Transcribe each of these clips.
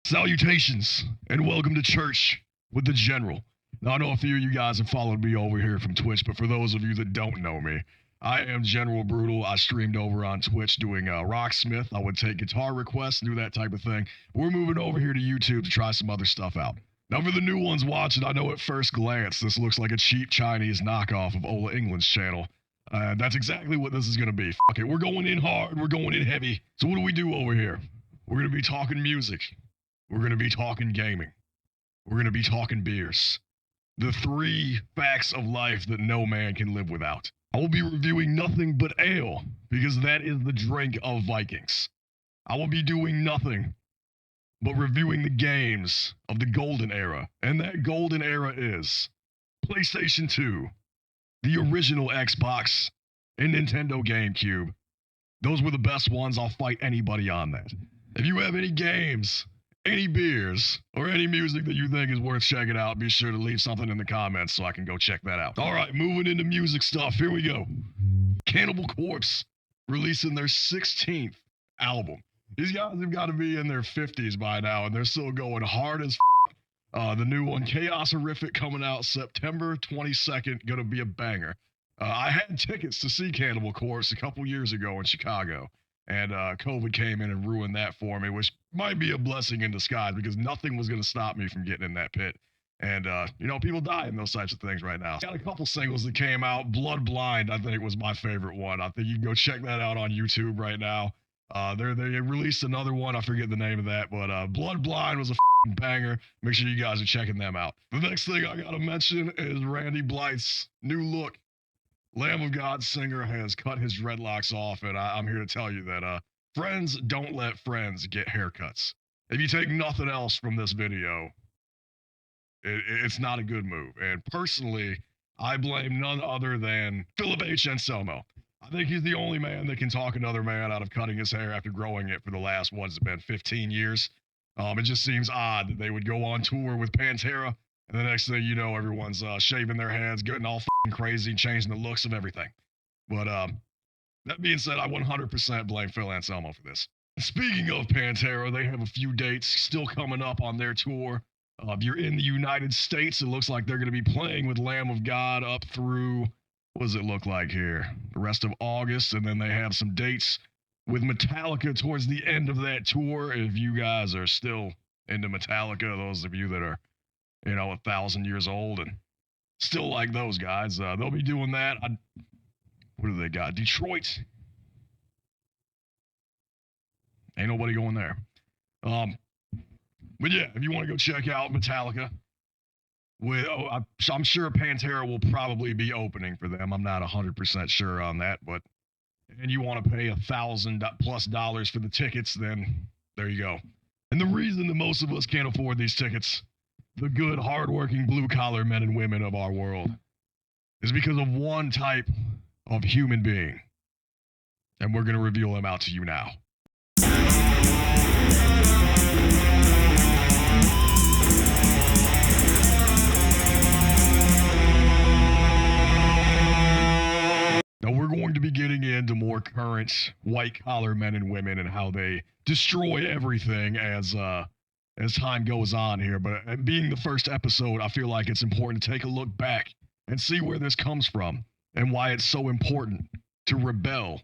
Salutations and welcome to church with the General. Now, I know a few of you guys have followed me over here from Twitch, but for those of you that don't know me, I am General Brutal. I streamed over on Twitch doing Rocksmith. I would take guitar requests and do that type of thing. We're moving over here to YouTube to try some other stuff out. Now, for the new ones watching, I know at first glance this looks like a cheap Chinese knockoff of Ola England's channel. That's exactly what this is going to be. Fuck it. We're going in hard. We're going in heavy. So what do we do over here? We're going to be talking music. We're going to be talking gaming. We're going to be talking beers. The three facts of life that no man can live without. I will be reviewing nothing but ale, because that is the drink of Vikings. I will be doing nothing but reviewing the games of the golden era. And that golden era is PlayStation 2, the original Xbox, and Nintendo GameCube. Those were the best ones. I'll fight anybody on that. If you have any games, any beers, or any music that you think is worth checking out, be sure to leave something in the comments so I can go check that out. All right, moving into music stuff. Here we go. Cannibal Corpse releasing their 16th album. These guys have got to be in their 50s by now, and they're still going hard as the new one, Chaos Horrific, coming out September 22nd, gonna be a banger. I had tickets to see Cannibal Corpse a couple years ago in Chicago. And COVID came in and ruined that for me, which might be a blessing in disguise because nothing was going to stop me from getting in that pit. And, people die in those types of things right now. Got a couple singles that came out. Blood Blind, I think, was my favorite one. I think you can go check that out on YouTube right now. They released another one. I forget the name of that, but Blood Blind was a banger. Make sure you guys are checking them out. The next thing I got to mention is Randy Blythe's new look. Lamb of God singer has cut his dreadlocks off, and I'm here to tell you that friends don't let friends get haircuts. If you take nothing else from this video, it's not a good move. And personally, I blame none other than Philip H. Anselmo. I think he's the only man that can talk another man out of cutting his hair after growing it for the last, 15 years. It just seems odd that they would go on tour with Pantera, and the next thing you know, everyone's shaving their heads, getting all crazy, changing the looks of everything. But that being said, I 100% blame Phil Anselmo for this. Speaking of Pantera, they have a few dates still coming up on their tour. If you're in the United States, it looks like they're going to be playing with Lamb of God up through, what does it look like here? The rest of August, and then they have some dates with Metallica towards the end of that tour. If you guys are still into Metallica, those of you that are 1,000 years old and still like those guys, they'll be doing that. What do they got? Detroit. Ain't nobody going there. But yeah, if you want to go check out Metallica, I'm sure Pantera will probably be opening for them. I'm not 100% sure on that, but and you want to pay $1,000+ for the tickets, then there you go. And the reason that most of us can't afford these tickets, the good, hardworking, blue-collar men and women of our world, is because of one type of human being. And we're going to reveal them out to you now. Now, we're going to be getting into more current white-collar men and women and how they destroy everything as time goes on here. But being the first episode, I feel like it's important to take a look back and see where this comes from and why it's so important to rebel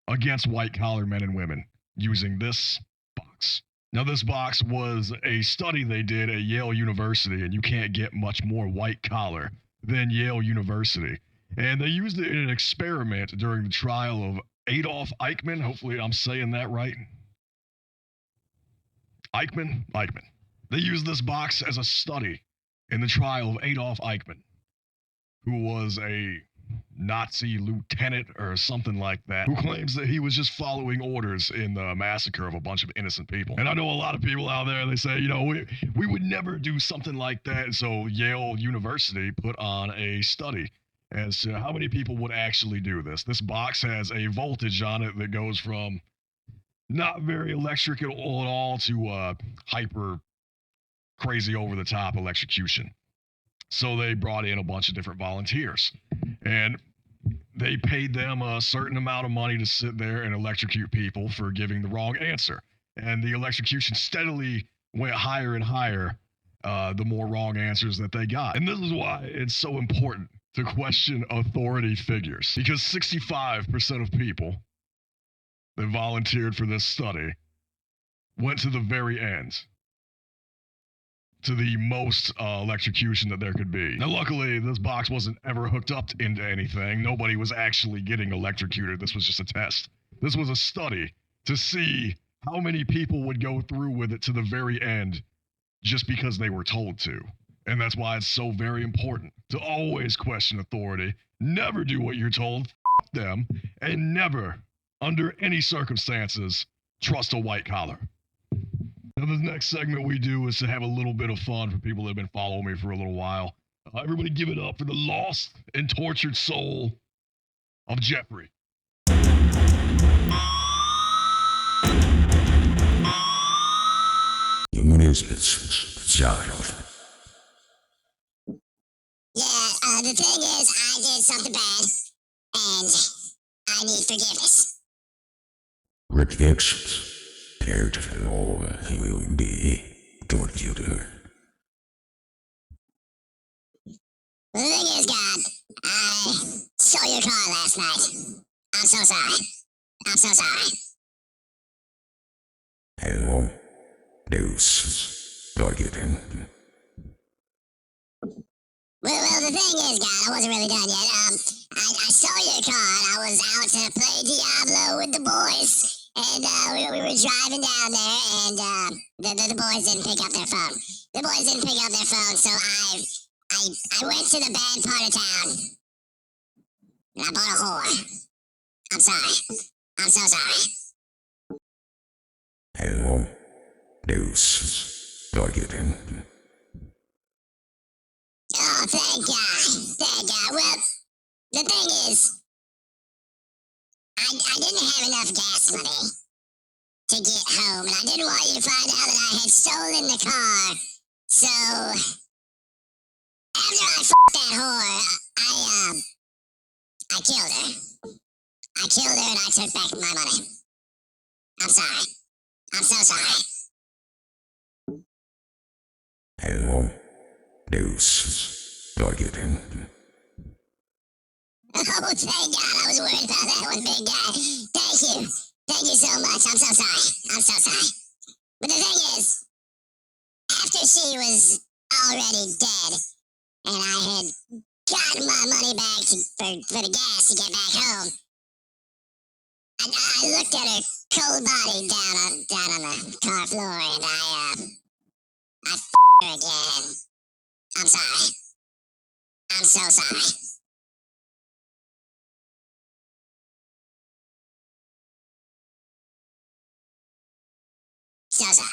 against white-collar men and women using this box. Now, this box was a study they did at Yale University, and you can't get much more white-collar than Yale University. And they used it in an experiment during the trial of Adolf Eichmann. Hopefully I'm saying that right. Eichmann. They used this box as a study in the trial of Adolf Eichmann, who was a Nazi lieutenant or something like that, who claims that he was just following orders in the massacre of a bunch of innocent people. And I know a lot of people out there, they say, we would never do something like that. So Yale University put on a study as to how many people would actually do this. This box has a voltage on it that goes from not very electric at all to hyper crazy over the top electrocution. So they brought in a bunch of different volunteers, and they paid them a certain amount of money to sit there and electrocute people for giving the wrong answer. And the electrocution steadily went higher and higher, the more wrong answers that they got. And this is why it's so important to question authority figures, because 65% of people that volunteered for this study went to the very end, to the most electrocution that there could be. Now, luckily, this box wasn't ever hooked up into anything. Nobody was actually getting electrocuted. This was just a test. This was a study to see how many people would go through with it to the very end just because they were told to. And that's why it's so very important to always question authority, never do what you're told, f them, and never, under any circumstances, trust a white collar. Now, the next segment we do is to have a little bit of fun for people that have been following me for a little while. Everybody give it up for the lost and tortured soul of Jeffrey. Yeah, the thing is, I did something bad, and I need forgiveness. Rejections. Paired for all he will be tortured. The thing is, God, I stole your car last night. I'm so sorry. I'm so sorry. Hello. Deuce. Targeting. Well, the thing is, God, I wasn't really done yet. I stole your car, and I was out to play Diablo with the boys. And we were driving down there, and the boys didn't pick up their phone. The boys didn't pick up their phone, so I went to the bad part of town, and I bought a whore. I'm sorry. I'm so sorry. Hello. Deuce. Targeting. Oh, thank God. Thank God. Well, the thing is, I didn't have enough gas money to get home, and I didn't want you to find out that I had stolen the car. So, after I f***ed that whore, I killed her. I killed her and I took back my money. I'm sorry. I'm so sorry. Hello. Deuce. Targeting. Oh, thank God. I was worried about that one, big guy. Thank you. Thank you so much. I'm so sorry. I'm so sorry. But the thing is, after she was already dead, and I had gotten my money back for the gas to get back home, I looked at her cold body down on the car floor, and I f***ed her again. I'm sorry. I'm so sorry. So sorry.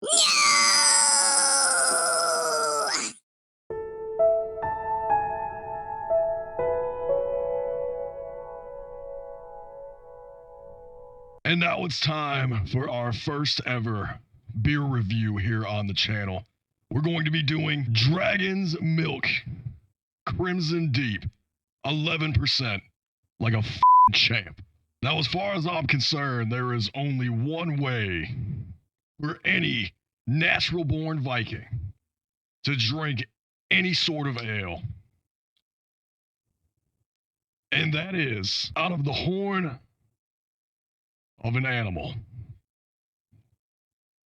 No! And now it's time for our first ever beer review here on the channel. We're going to be doing Dragon's Milk Crimson Deep, 11%, like a champ. Now, as far as I'm concerned, there is only one way for any natural-born Viking to drink any sort of ale. And that is out of the horn of an animal.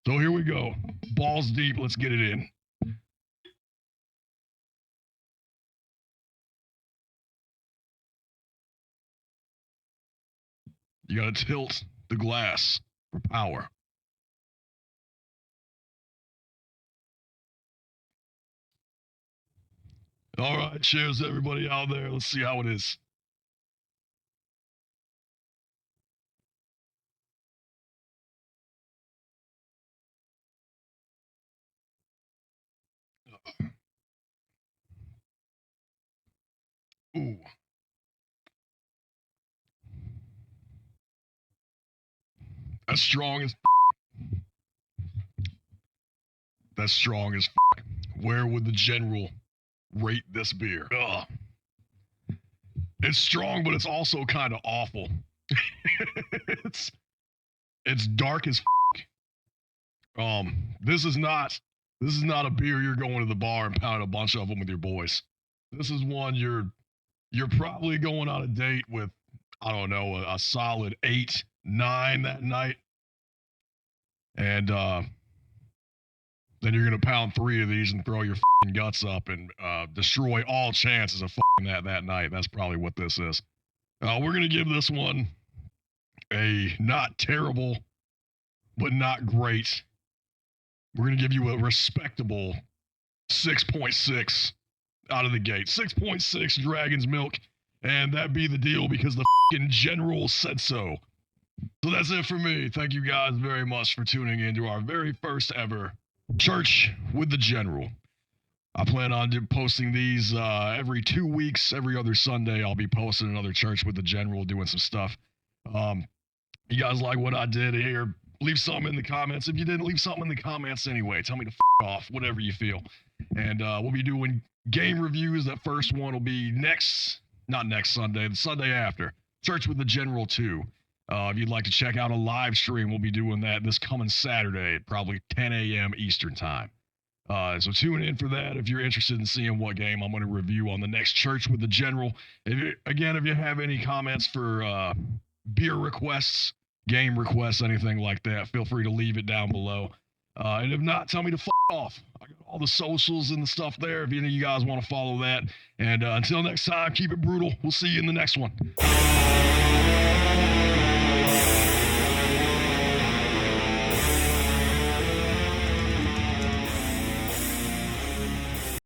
So here we go. Balls deep, let's get it in. You gotta tilt the glass for power. All right, cheers everybody out there. Let's see how it is. Ooh. That's strong as That's strong as Where would the general rate this beer? Ugh. It's strong, but it's also kind of awful. it's dark as this is not a beer you're going to the bar and pounding a bunch of them with your boys. This is one you're probably going on a date with, I don't know, a solid 8, 9 that night. And then you're going to pound 3 of these and throw your guts up and destroy all chances of that night. That's probably what this is. We're going to give this one a not terrible, but not great. We're going to give you a respectable 6.6 out of the gate. 6.6 Dragon's Milk. And that be the deal because the general said so. So that's it for me. Thank you guys very much for tuning in to our very first ever Church with the General. I plan on posting these every 2 weeks. Every other Sunday, I'll be posting another Church with the General, doing some stuff. You guys like what I did here? Leave something in the comments. If you didn't, leave something in the comments anyway. Tell me to off, whatever you feel. And we'll be doing game reviews. That first one will be not next Sunday, the Sunday after. Church with the General 2. If you'd like to check out a live stream, we'll be doing that this coming Saturday at probably 10 a.m. Eastern time. So tune in for that if you're interested in seeing what game I'm going to review on the next Church with the General. If you have any comments for beer requests, game requests, anything like that, feel free to leave it down below. And if not, tell me to off. I got all the socials and the stuff there if any of you guys want to follow that. And until next time, keep it brutal. We'll see you in the next one.